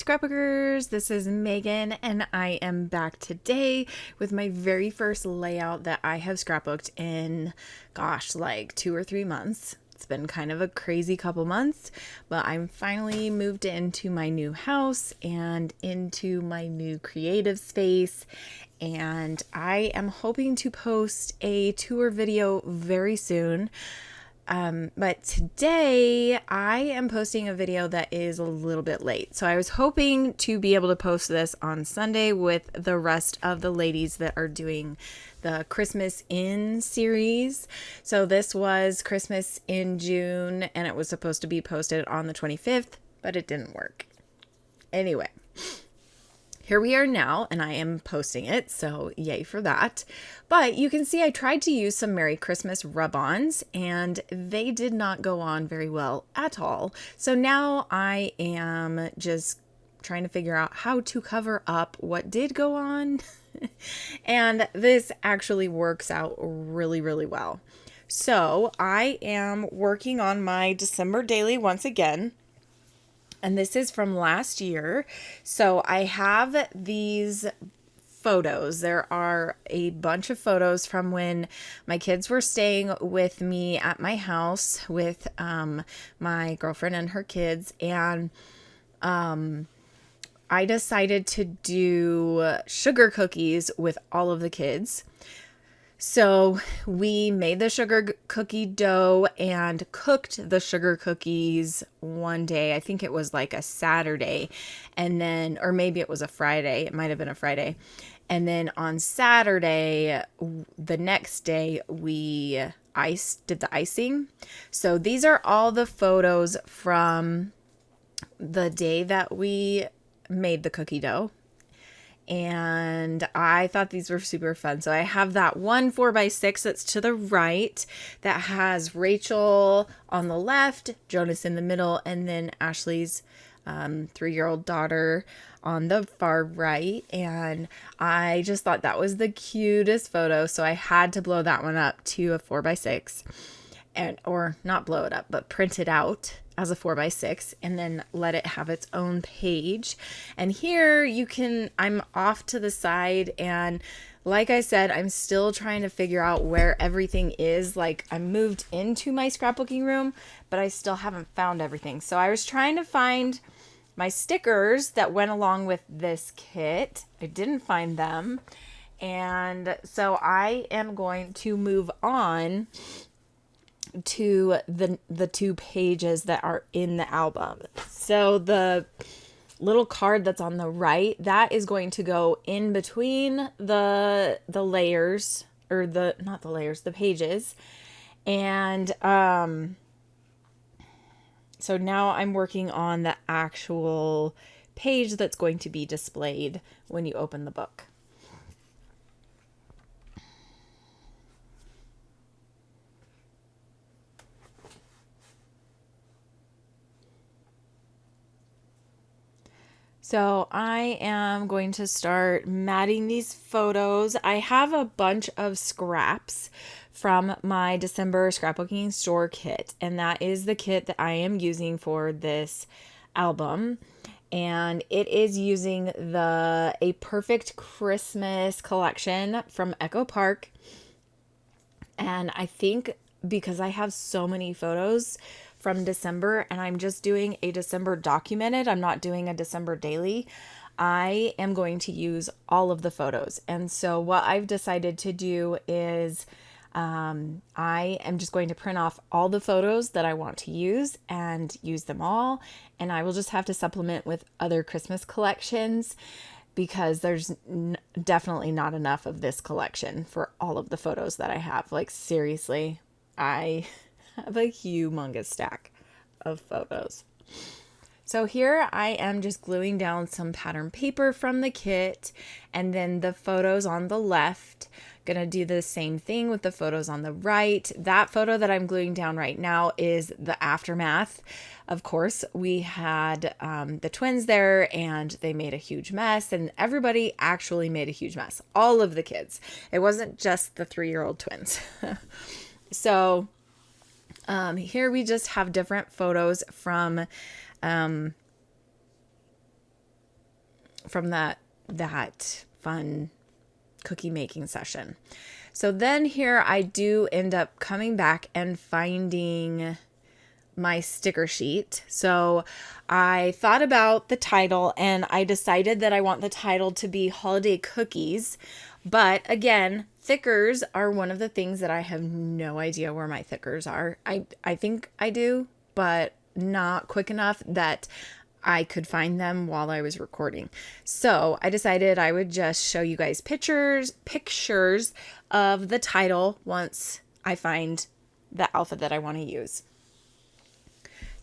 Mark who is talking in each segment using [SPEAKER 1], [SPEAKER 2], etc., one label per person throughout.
[SPEAKER 1] scrapbookers, this is Megan and I am back today with my very first layout that I have scrapbooked in, like 2 or 3 months. It's been kind of a crazy couple months, but I'm finally moved into my new house and into my new creative space, and I am hoping to post a tour video very soon. But today I am posting a video that is a little bit late. So I was hoping to be able to post this on Sunday with the rest of the ladies that are doing the Christmas in series. So this was Christmas in June and it was supposed to be posted on the 25th, but it didn't work. Anyway, here we are now, and I am posting it, so yay for that. But you can see I tried to use some Merry Christmas rub-ons, and they did not go on very well at all. So now I am just trying to figure out how to cover up what did go on. And this actually works out really, really well. So I am working on my December daily once again. And this is from last year. So I have these photos. There are a bunch of photos from when my kids were staying with me at my house with my girlfriend and her kids. And I decided to do sugar cookies with all of the kids. So we made the sugar cookie dough and cooked the sugar cookies one day. I think it was like a Saturday, and then, or maybe it was a Friday. It might have been a Friday. And then on Saturday, the next day, we did the icing. So these are all the photos from the day that we made the cookie dough. And I thought these were super fun. So I have that one 4x6 that's to the right that has Rachel on the left, Jonas in the middle, and then Ashley's 3-year-old daughter on the far right. And I just thought that was the cutest photo. So I had to blow that one up to a 4x6, or not blow it up, but print it out as a 4x6 and then let it have its own page. And here I'm off to the side, and like I said, I'm still trying to figure out where everything is. Like, I moved into my scrapbooking room, but I still haven't found everything. So I was trying to find my stickers that went along with this kit. I didn't find them. And so I am going to move on to the 2 pages that are in the album. So the little card that's on the right, that is going to go in between the layers, or the pages. And so now I'm working on the actual page that's going to be displayed when you open the book. So I am going to start matting these photos. I have a bunch of scraps from my December scrapbooking store kit, and that is the kit that I am using for this album. And it is using A Perfect Christmas collection from Echo Park. And I think because I have so many photos from December and I'm just doing a December documented, I'm not doing a December daily, I am going to use all of the photos. And so what I've decided to do is I am just going to print off all the photos that I want to use and use them all. And I will just have to supplement with other Christmas collections, because there's definitely not enough of this collection for all of the photos that I have. Like, seriously, I have a humongous stack of photos. So here I am just gluing down some pattern paper from the kit, and then the photos on the left. Gonna do the same thing with the photos on the right. That photo that I'm gluing down right now is the aftermath. Of course, we had the twins there, and they made a huge mess, and everybody actually made a huge mess. All of the kids. It wasn't just the 3-year-old twins. So here we just have different photos from that fun cookie making session. So then here I do end up coming back and finding my sticker sheet. So I thought about the title and I decided that I want the title to be Holiday Cookies. But again, thickers are one of the things that I have no idea where my thickers are. I think I do, but not quick enough that I could find them while I was recording. So I decided I would just show you guys pictures of the title once I find the outfit that I want to use.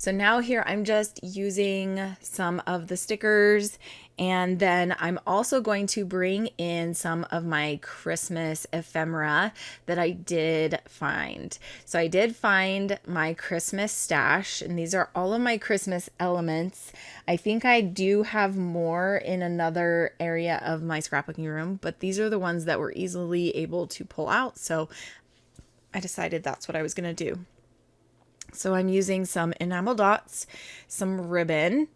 [SPEAKER 1] So now here I'm just using some of the stickers, and then I'm also going to bring in some of my Christmas ephemera that I did find. So I did find my Christmas stash, and these are all of my Christmas elements. I think I do have more in another area of my scrapbooking room, but these are the ones that were easily able to pull out. So I decided that's what I was going to do. So I'm using some enamel dots, some ribbon,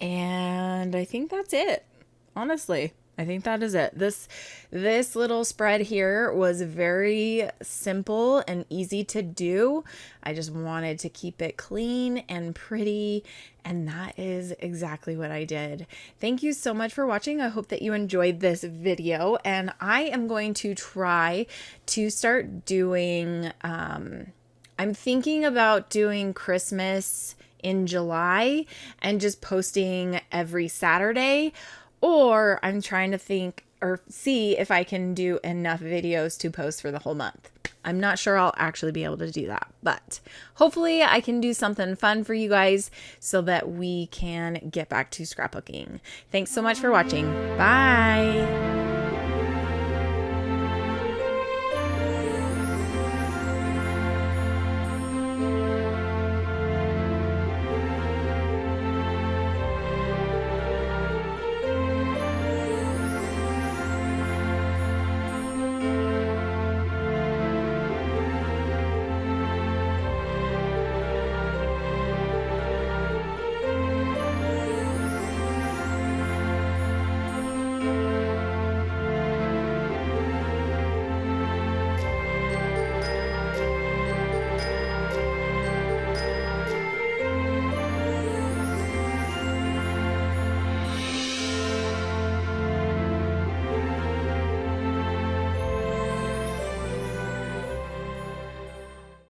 [SPEAKER 1] and I think that's it. Honestly, I think that is it. This little spread here was very simple and easy to do. I just wanted to keep it clean and pretty, and that is exactly what I did. Thank you so much for watching. I hope that you enjoyed this video, and I am going to try to start doing, I'm thinking about doing Christmas in July and just posting every Saturday. Or I'm trying to think or see if I can do enough videos to post for the whole month. I'm not sure I'll actually be able to do that, but hopefully I can do something fun for you guys so that we can get back to scrapbooking. Thanks so much for watching. Bye.